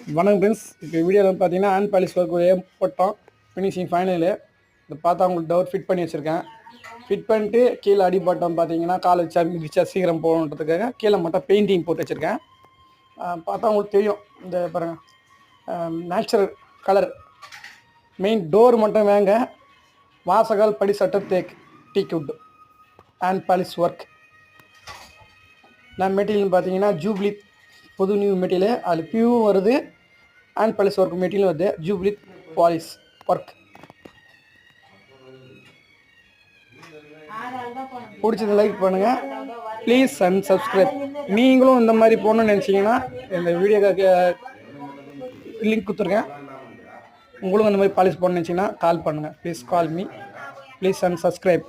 வணக்கம் ஃப்ரெண்ட்ஸ். இப்போ வீடியோவில் பார்த்தீங்கன்னா ஹேண்ட் பாலிஷ் ஒர்க் போட்டோம். Finishing final. இதை பார்த்தா உங்களுக்கு டவர் ஃபிட் பண்ணி வச்சுருக்கேன். ஃபிட் பண்ணிட்டு கீழே அடிப்பட்டம் பார்த்தீங்கன்னா காலை வச்சா மிதிச்சா சீக்கிரம் போகணுன்றதுக்காக கீழே மட்டும் பெயிண்டிங் போட்டு வச்சுருக்கேன். பார்த்தா உங்களுக்கு தெரியும். இந்த பாருங்கள், நேச்சுரல் கலர். மெயின் டோர் மட்டும் வேங்க. வாசகால் படி சட்ட teak teak wood hand polish work. நான் மெட்டீரியல் பார்த்தீங்கன்னா ஜூப்ளி புது நியூ மெட்டீரியல். அதில் பியூவும் வருது, ஹேண்ட் பாலிஷ் ஒர்க் மெட்டீரியல் வருது. Jubilee polish work. பிடிச்சது லைக் பண்ணுங்கள் ப்ளீஸ் அண்ட் சப்ஸ்கிரைப். நீங்களும் இந்த மாதிரி போகணுன்னு நினச்சிங்கன்னா இந்த வீடியோக்கு லிங்க் கொடுத்துருக்கேன். உங்களுக்கும் இந்த மாதிரி பாலிஷ் போகணுன்னு நினச்சிங்கன்னா கால் பண்ணுங்கள். Please call me please and subscribe.